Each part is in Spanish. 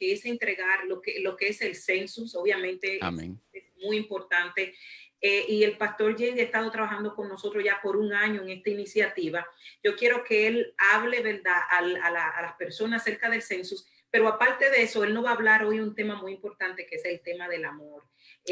que es entregar lo que es el census, obviamente Amén. es muy importante. Y el pastor Jay ha estado trabajando con nosotros ya por un año en esta iniciativa. Yo quiero que él hable, ¿verdad?, a las personas acerca del census, pero aparte de eso, él nos va a hablar hoy un tema muy importante que es el tema del amor.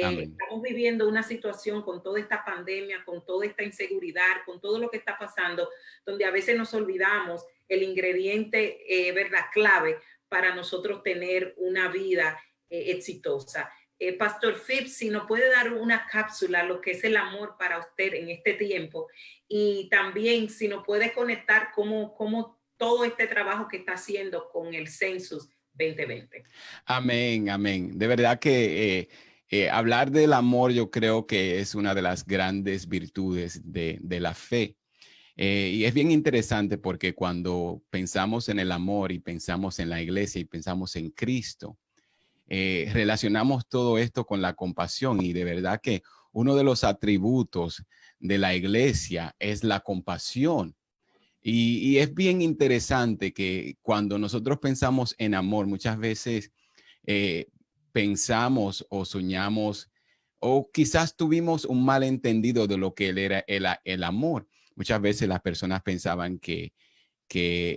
Amén. Estamos viviendo una situación con toda esta pandemia, con toda esta inseguridad, con todo lo que está pasando, donde a veces nos olvidamos el ingrediente, ¿verdad?, clave para nosotros tener una vida exitosa. Pastor Phipps, si nos puede dar una cápsula, lo que es el amor para usted en este tiempo, y también si nos puede conectar cómo todo este trabajo que está haciendo con el Census 2020. Amén, amén. De verdad que hablar del amor yo creo que es una de las grandes virtudes de la fe. Y es bien interesante porque cuando pensamos en el amor y pensamos en la iglesia y pensamos en Cristo, relacionamos todo esto con la compasión y de verdad que uno de los atributos de la iglesia es la compasión. Y es bien interesante que cuando nosotros pensamos en amor, muchas veces eh, pensamos o soñamos o quizás tuvimos un malentendido de lo que era el amor. Muchas veces las personas pensaban que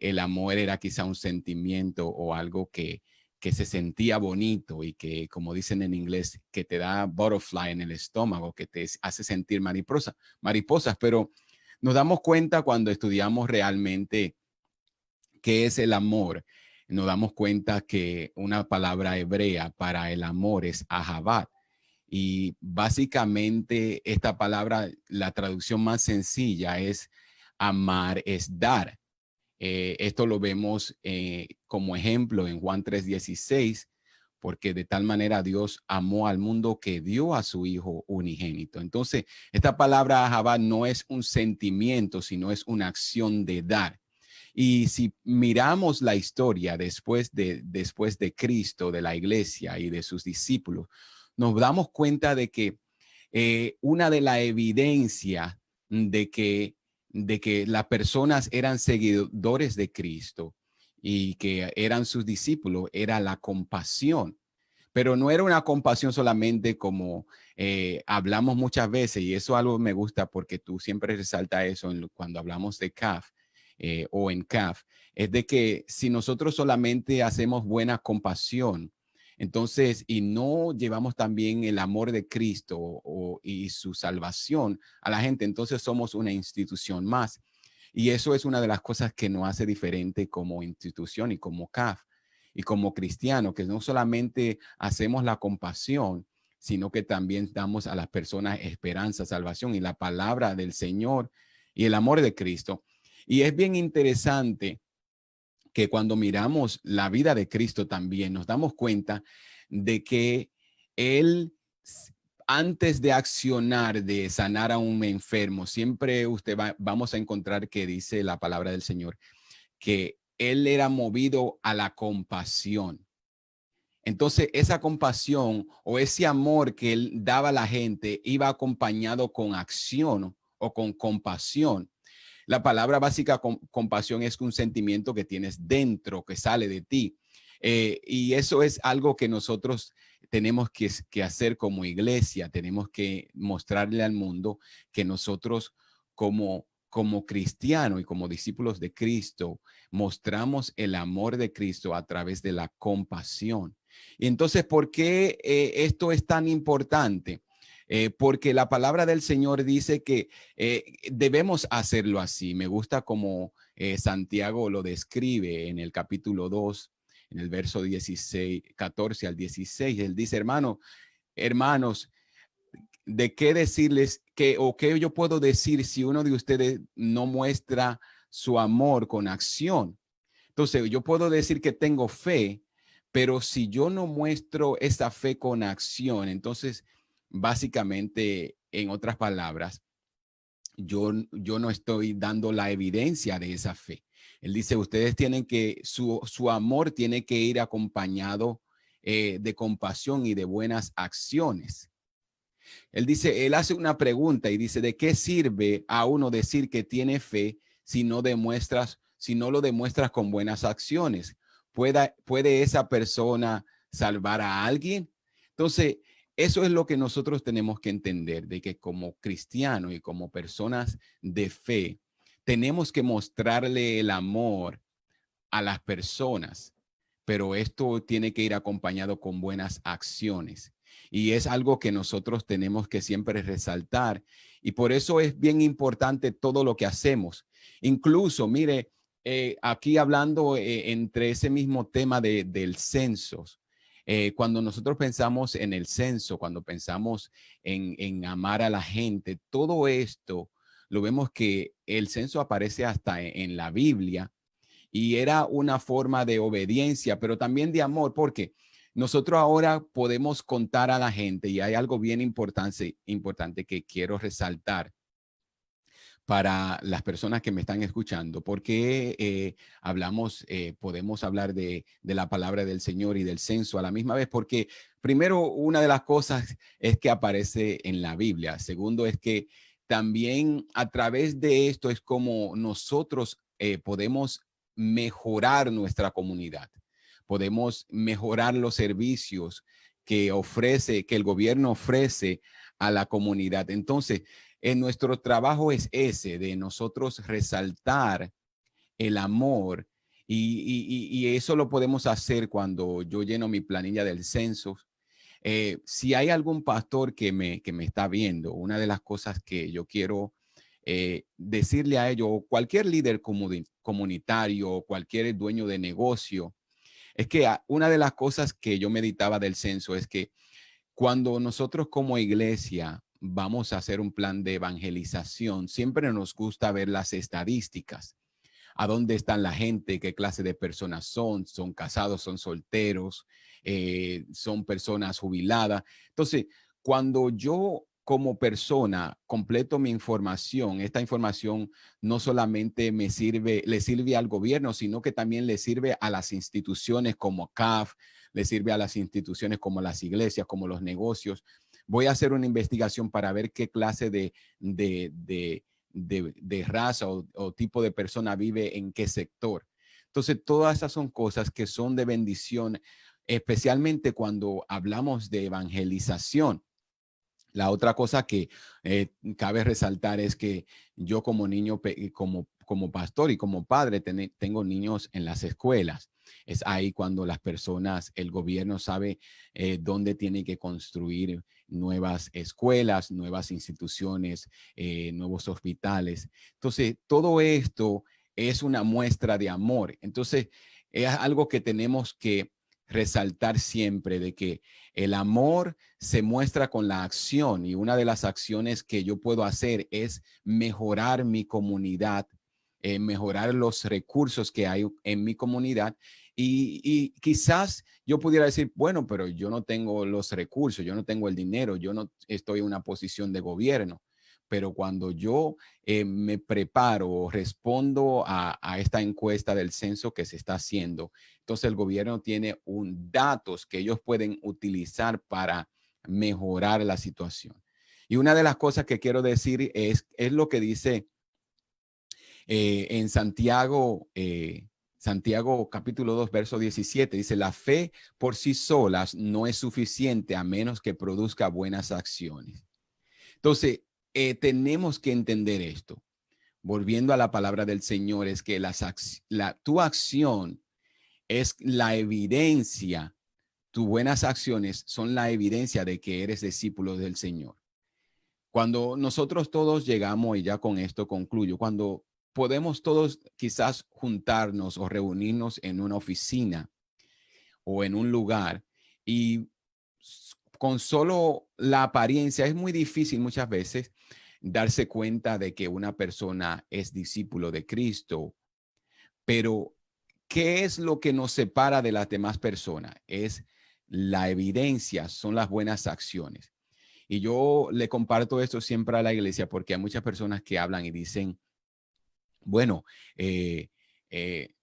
el amor era quizá un sentimiento o algo que se sentía bonito y que, como dicen en inglés, que te da butterfly en el estómago, que te hace sentir mariposas, pero nos damos cuenta cuando estudiamos realmente qué es el amor. Nos damos cuenta que una palabra hebrea para el amor es ahabat. Y básicamente esta palabra, la traducción más sencilla es amar es dar. Esto lo vemos como ejemplo en Juan 3:16, porque de tal manera Dios amó al mundo que dio a su Hijo unigénito. Entonces, esta palabra ahabat no es un sentimiento, sino es una acción de dar. Y si miramos la historia después de Cristo, de la iglesia y de sus discípulos, nos damos cuenta de que una de las evidencias de que las personas eran seguidores de Cristo y que eran sus discípulos era la compasión. Pero no era una compasión solamente como hablamos muchas veces, y eso algo me gusta porque tú siempre resalta eso cuando hablamos de CAF o en CAF, es de que si nosotros solamente hacemos buena compasión, entonces, y no llevamos también el amor de Cristo y su salvación a la gente, entonces somos una institución más. Y eso es una de las cosas que nos hace diferente como institución y como CAF y como cristiano, que no solamente hacemos la compasión, sino que también damos a las personas esperanza, salvación y la palabra del Señor y el amor de Cristo. Y es bien interesante que cuando miramos la vida de Cristo también nos damos cuenta de que Él, antes de accionar, de sanar a un enfermo, siempre vamos a encontrar que dice la palabra del Señor, que Él era movido a la compasión. Entonces, esa compasión o ese amor que Él daba a la gente iba acompañado con acción o con compasión. La palabra básica compasión es un sentimiento que tienes dentro, que sale de ti. Y eso es algo que nosotros tenemos que hacer como iglesia. Tenemos que mostrarle al mundo que nosotros como cristianos y como discípulos de Cristo mostramos el amor de Cristo a través de la compasión. Y entonces, ¿por qué esto es tan importante? Porque la palabra del Señor dice que debemos hacerlo así. Me gusta como Santiago lo describe en el capítulo 2, en el verso 16, 14 al 16. Él dice, hermanos, ¿de qué decirles o qué yo puedo decir si uno de ustedes no muestra su amor con acción? Entonces, yo puedo decir que tengo fe, pero si yo no muestro esa fe con acción, entonces, básicamente, en otras palabras, yo no estoy dando la evidencia de esa fe. Él dice, ustedes tienen que, su amor tiene que ir acompañado de compasión y de buenas acciones. Él dice, él hace una pregunta y dice, ¿de qué sirve a uno decir que tiene fe si no lo demuestras con buenas acciones? ¿Puede esa persona salvar a alguien? Entonces, eso es lo que nosotros tenemos que entender, de que como cristianos y como personas de fe, tenemos que mostrarle el amor a las personas, pero esto tiene que ir acompañado con buenas acciones. Y es algo que nosotros tenemos que siempre resaltar. Y por eso es bien importante todo lo que hacemos. Incluso, mire, aquí hablando entre ese mismo tema del censo, cuando nosotros pensamos en el censo, cuando pensamos en amar a la gente, todo esto lo vemos que el censo aparece hasta en la Biblia y era una forma de obediencia, pero también de amor, porque nosotros ahora podemos contar a la gente y hay algo bien importante que quiero resaltar para las personas que me están escuchando, porque podemos hablar de la palabra del Señor y del censo a la misma vez, porque primero, una de las cosas es que aparece en la Biblia. Segundo, es que también a través de esto es como nosotros podemos mejorar nuestra comunidad. Podemos mejorar los servicios que el gobierno ofrece a la comunidad. Entonces, en nuestro trabajo es ese, de nosotros resaltar el amor y eso lo podemos hacer cuando yo lleno mi planilla del censo. Si hay algún pastor que me está viendo, una de las cosas que yo quiero decirle a ellos, o cualquier líder comunitario, cualquier dueño de negocio, es que una de las cosas que yo meditaba del censo es que cuando nosotros como iglesia vamos a hacer un plan de evangelización, siempre nos gusta ver las estadísticas. ¿A dónde están la gente? ¿Qué clase de personas son? ¿Son casados? ¿Son solteros? ¿Son personas jubiladas? Entonces, cuando yo como persona completo mi información, esta información no solamente le sirve al gobierno, sino que también le sirve a las instituciones como CAF, le sirve a las instituciones como las iglesias, como los negocios. Voy a hacer una investigación para ver qué clase de raza o tipo de persona vive en qué sector. Entonces, todas esas son cosas que son de bendición, especialmente cuando hablamos de evangelización. La otra cosa que cabe resaltar es que yo como niño, como pastor y como padre, tengo niños en las escuelas. Es ahí cuando las personas, el gobierno sabe dónde tiene que construir nuevas escuelas, nuevas instituciones, nuevos hospitales. Entonces, todo esto es una muestra de amor. Entonces, es algo que tenemos que resaltar siempre, de que el amor se muestra con la acción, y una de las acciones que yo puedo hacer es mejorar mi comunidad, mejorar los recursos que hay en mi comunidad. Y quizás yo pudiera decir, bueno, pero yo no tengo los recursos, yo no tengo el dinero, yo no estoy en una posición de gobierno. Pero cuando yo me preparo o respondo a esta encuesta del censo que se está haciendo, entonces el gobierno tiene datos que ellos pueden utilizar para mejorar la situación. Y una de las cosas que quiero decir es lo que dice en Santiago capítulo 2, verso 17. Dice, la fe por sí solas no es suficiente a menos que produzca buenas acciones. Entonces, tenemos que entender esto. Volviendo a la palabra del Señor, es que tu acción es la evidencia, tus buenas acciones son la evidencia de que eres discípulo del Señor. Cuando nosotros todos llegamos, y ya con esto concluyo, cuando podemos todos quizás juntarnos o reunirnos en una oficina o en un lugar y con solo la apariencia, es muy difícil muchas veces darse cuenta de que una persona es discípulo de Cristo, pero ¿qué es lo que nos separa de las demás personas? Es la evidencia, son las buenas acciones. Y yo le comparto esto siempre a la iglesia porque hay muchas personas que hablan y dicen, bueno, eh, eh,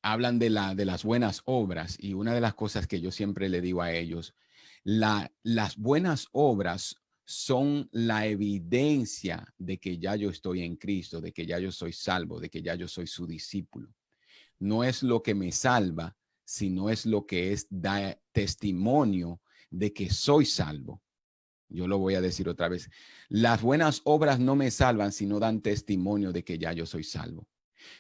hablan de las buenas obras, y una de las cosas que yo siempre le digo a ellos, las buenas obras son la evidencia de que ya yo estoy en Cristo, de que ya yo soy salvo, de que ya yo soy su discípulo. No es lo que me salva, sino es lo que es da testimonio de que soy salvo. Yo lo voy a decir otra vez. Las buenas obras no me salvan, sino dan testimonio de que ya yo soy salvo.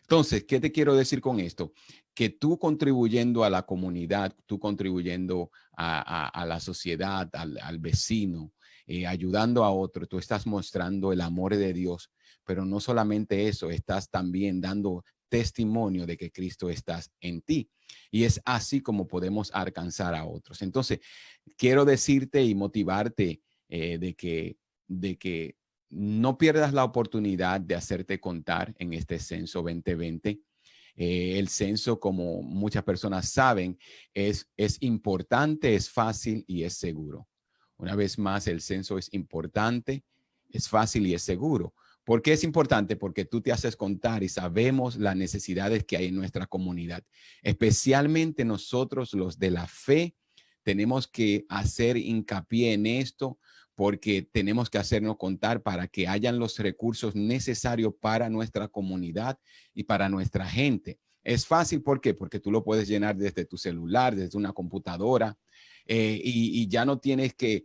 Entonces, ¿qué te quiero decir con esto? Que tú contribuyendo a la comunidad, tú contribuyendo a la sociedad, al vecino, ayudando a otro, tú estás mostrando el amor de Dios, pero no solamente eso, estás también dando testimonio de que Cristo está en ti. Y es así como podemos alcanzar a otros. Entonces, quiero decirte y motivarte de que no pierdas la oportunidad de hacerte contar en este censo 2020. El censo, como muchas personas saben, es importante, es fácil y es seguro. Una vez más, el censo es importante, es fácil y es seguro. ¿Por qué es importante? Porque tú te haces contar y sabemos las necesidades que hay en nuestra comunidad. Especialmente nosotros, los de la fe, tenemos que hacer hincapié en esto porque tenemos que hacernos contar para que hayan los recursos necesarios para nuestra comunidad y para nuestra gente. Es fácil, ¿por qué? Porque tú lo puedes llenar desde tu celular, desde una computadora, y ya no tienes que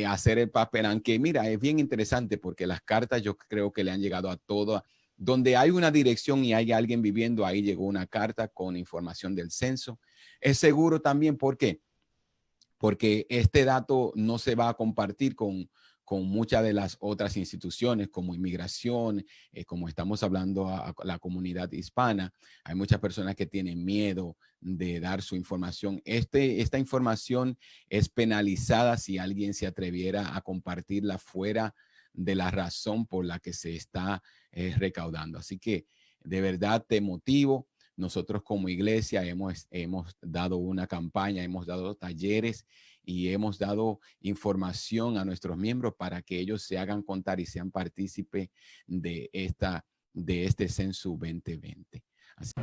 hacer el papel. Aunque mira, es bien interesante porque las cartas yo creo que le han llegado a todo. Donde hay una dirección y hay alguien viviendo, ahí llegó una carta con información del censo. Es seguro también, ¿por qué? Porque este dato no se va a compartir con muchas de las otras instituciones como inmigración, como estamos hablando a la comunidad hispana. Hay muchas personas que tienen miedo de dar su información. Esta información es penalizada si alguien se atreviera a compartirla fuera de la razón por la que se está recaudando. Así que de verdad te motivo. Nosotros como iglesia hemos dado una campaña, hemos dado talleres y hemos dado información a nuestros miembros para que ellos se hagan contar y sean partícipes de este censo 2020. Así.